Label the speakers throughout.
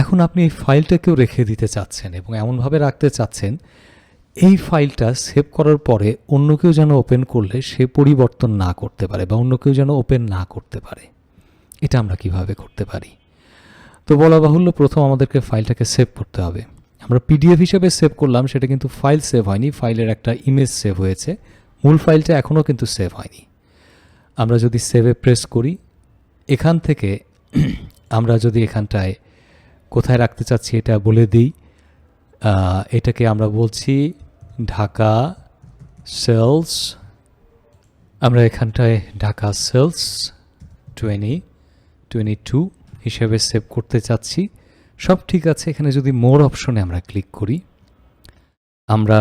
Speaker 1: এখন আপনি এই ফাইলটাকেও রেখে দিতে চাচ্ছেন এবং এমনভাবে রাখতে চাচ্ছেন এই ফাইলটা সেভ করার পরে অন্য কেউ যেন ওপেন করলে সে পরিবর্তন না করতে পারে বা অন্য কেউ যেন ওপেন না করতে পারে। এটা আমরা কিভাবে করতে পারি? তো বলা বাহুল্য, প্রথম আমাদেরকে ফাইলটাকে সেভ করতে হবে। আমরা পিডিএফ হিসেবে সেভ করলাম, সেটা কিন্তু ফাইল সেভ হয়নি, ফাইলের একটা ইমেজ সেভ হয়েছে, মূল ফাইলটা এখনও কিন্তু সেভ হয়নি। আমরা যদি সেভে প্রেস করি, এখান থেকে আমরা যদি এখানটায় কোথায় রাখতে চাচ্ছি এটা বলে দিই। এটাকে আমরা বলছি ঢাকা সেলস। আমরা এখানটায় ঢাকা সেলস 2022 হিসেবে সেভ করতে চাচ্ছি। সব ঠিক আছে। এখানে যদি মোর অপশনে আমরা ক্লিক করি, আমরা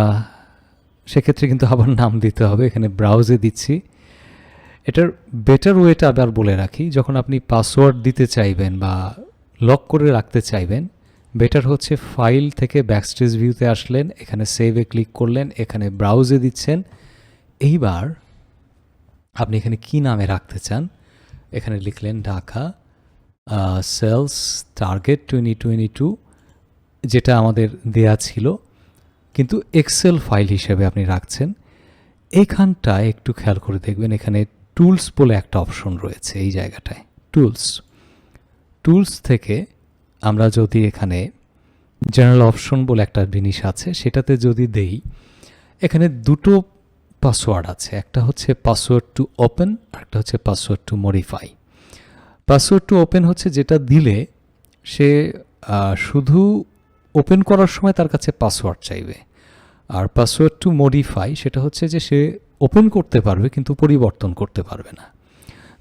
Speaker 1: সেক্ষেত্রে কিন্তু আবার নাম দিতে হবে। এখানে ব্রাউজে দিচ্ছি। এটার বেটার ওয়েটা আবার বলে রাখি, যখন আপনি পাসওয়ার্ড দিতে চাইবেন বা লক করে রাখতে চাইবেন, বেটার হচ্ছে ফাইল থেকে ব্যাকস্টেজ ভিউতে আসলেন, এখানে সেভে ক্লিক করলেন, এখানে ব্রাউজে দিচ্ছেন। এইবার আপনি এখানে কি নামে রাখতে চান, এখানে লিখলেন ঢাকা সেলস টার্গেট 2022, যেটা আমাদের দেয়া ছিল, কিন্তু এক্সেল ফাইল হিসেবে আপনি রাখছেন। এখানটায় একটু খেয়াল করে দেখবেন, এখানে টুলস বলে একটা অপশন রয়েছে। এই জায়গাটায় টুলস থেকে আমরা যদি এখানে জেনারেল অপশন বলে একটা জিনিস আছে, সেটাতে যদি দেই, এখানে দুটো পাসওয়ার্ড আছে। একটা হচ্ছে পাসওয়ার্ড টু ওপেন, আর একটা হচ্ছে password to modify. Password to open হচ্ছে যেটা দিলে সে শুধু ওপেন করার সময় তার কাছে পাসওয়ার্ড চাইবে, আর পাসওয়ার্ড টু মডিফাই সেটা হচ্ছে যে সে ওপেন করতে পারবে কিন্তু পরিবর্তন করতে পারবে না।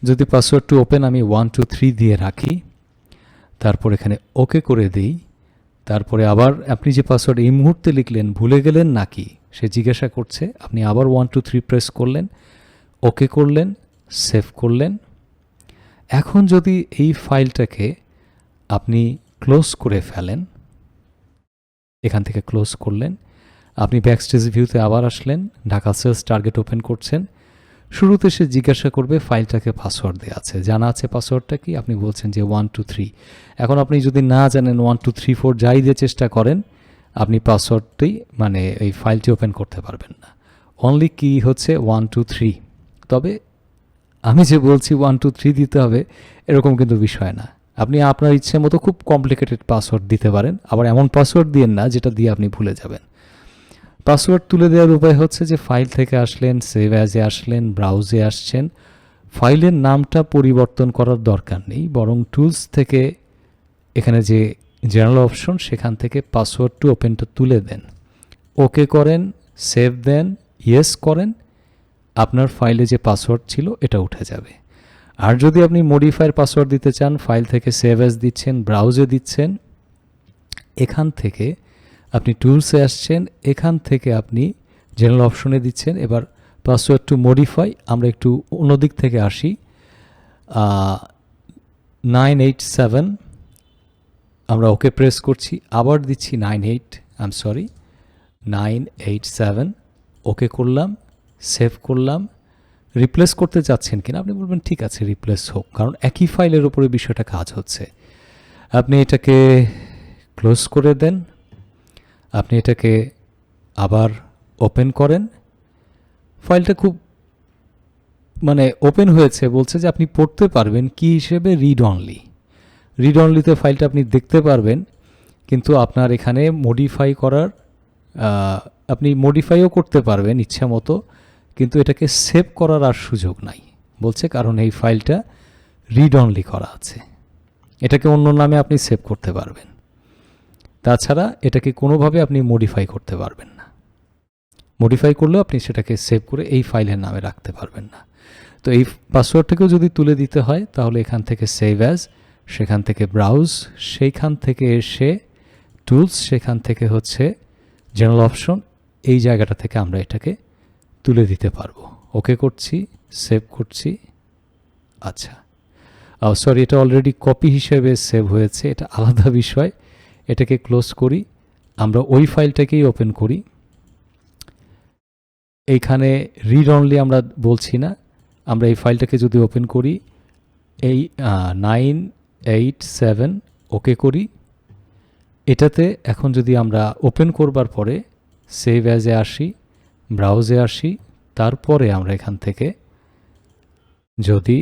Speaker 1: যদি পাসওয়ার্ড টু ওপেন আমি 1 2 3 দিয়ে রাখি, তারপর এখানে ওকে করে দিই, তারপরে আবার আপনি যে পাসওয়ার্ড এই মুহূর্তে লিখলেন ভুলে গেলেন নাকি সে জিজ্ঞাসা করছে, আপনি আবার 1 2 3 প্রেস করলেন, ওকে করলেন, সেভ করলেন। এখন যদি এই ফাইলটাকে আপনি ক্লোজ করে ফেলেন, এখান থেকে ক্লোজ করলেন, আপনি ব্যাকস্টেজ ভিউতে আবার আসলেন, ঢাকা সেলস টার্গেট ওপেন করছেন, শুরুতে সে জিজ্ঞাসা করবে ফাইলটাকে পাসওয়ার্ড দেওয়া আছে, জানা আছে পাসওয়ার্ডটা কি, আপনি বলছেন যে 1 2 3। এখন আপনি যদি না জানেন 1 2 3 4 যাই দিয়ে চেষ্টা করেন, আপনি পাসওয়ার্ডটি মানে এই ফাইলটি ওপেন করতে পারবেন না। অনলি কি হচ্ছে 1 2 3। তবে আমি যে বলছি 1 2 3 দিতে হবে এরকম কিন্তু বিষয় না। আপনি আপনার ইচ্ছে মতো খুব কমপ্লিকেটেড পাসওয়ার্ড দিতে পারেন, আবার এমন পাসওয়ার্ড দিয়েন না যেটা দিয়ে আপনি ভুলে যাবেন। পাসওয়ার্ড তুলে দেওয়ার উপায় হচ্ছে যে ফাইল থেকে আসলেন, সেভ অ্যাজে আসলেন, ব্রাউজে আসছেন, ফাইলের নামটা পরিবর্তন করার দরকার নেই, বরং টুলস থেকে এখানে যে জেনারেল অপশন সেখান থেকে পাসওয়ার্ড টু ওপেনটা তুলে দেন, ওকে করেন, সেভ দেন, ইয়েস করেন, আপনার ফাইলে যে পাসওয়ার্ড ছিল এটা উঠে যাবে। আর যদি আপনি মডিফায়ার পাসওয়ার্ড দিতে চান, ফাইল থেকে সেভ অ্যাজ দিচ্ছেন, ব্রাউজে দিচ্ছেন, এখান থেকে আপনি টুলসে আসছেন, এখান থেকে আপনি জেনারেল অপশনে দিচ্ছেন। এবার পাসওয়ার্ড টু মডিফাই আমরা একটু অন্যদিক থেকে আসি, 987 আমরা ওকে প্রেস করছি, আবার দিচ্ছি 987 ওকে করলাম, সেভ করলাম। রিপ্লেস করতে চাচ্ছেন কিনা আপনি বলবেন ঠিক আছে রিপ্লেস হোক, কারণ একই ফাইলের উপরে বিষয়টা কাজ হচ্ছে। আপনি এটাকে ক্লোজ করে দেন, আপনি এটাকে আবার ওপেন করেন, ফাইলটা খুব ওপেন হয়েছে, বলছে যে আপনি পড়তে পারবেন কি হিসেবে, রিড অনলিতে ফাইলটা আপনি দেখতে পারবেন, কিন্তু আপনার এখানে মডিফাই করার আপনি মডিফাইও করতে পারবেন ইচ্ছা মতো, কিন্তু এটাকে সেভ করার আর সুযোগ নাই বলছে, কারণ এই ফাইলটা রিড অনলি করা আছে। এটাকে অন্য নামে আপনি সেভ করতে পারবেন, তাছাড়া এটাকে কোনোভাবে আপনি মডিফাই করতে পারবেন না। মডিফাই করলেও আপনি সেটাকে সেভ করে এই ফাইলের নামে রাখতে পারবেন না। তো এই পাসওয়ার্ডটাকেও যদি তুলে দিতে হয় তাহলে এখান থেকে সেভ অ্যাজ, সেখান থেকে ব্রাউজ, সেইখান থেকে এসে টুলস, সেখান থেকে হচ্ছে জেনারেল অপশন, এই জায়গাটা থেকে আমরা এটাকে তুলে দিতে পারবো। ওকে করছি, সেভ করছি। আচ্ছা সরি, এটা অলরেডি কপি হিসেবে সেভ হয়েছে, এটা আলাদা বিষয়। এটাকে ক্লোজ করি, আমরা ওই ফাইলটাকেই ওপেন করি। এইখানে রিড অনলি আমরা বলছি না, আমরা এই ফাইলটাকে যদি ওপেন করি, এই 987 ওকে করি, এটাতে এখন যদি আমরা ওপেন করবার পরে সেভ অ্যাজে আসি, ব্রাউজে আসি, তারপরে আমরা এখান থেকে যদি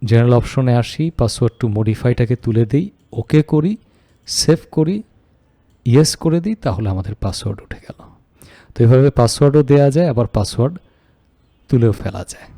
Speaker 1: জেনারেল অপশনে আসি, পাসওয়ার্ড টু মডিফাইটাকে তুলে দিই, ওকে করি, সেভ করি, ইয়েস করে দিই, তাহলে আমাদের পাসওয়ার্ড উঠে গেল। তো এভাবে পাসওয়ার্ডও দেওয়া যায়, আবার পাসওয়ার্ড তুলেও ফেলা যায়।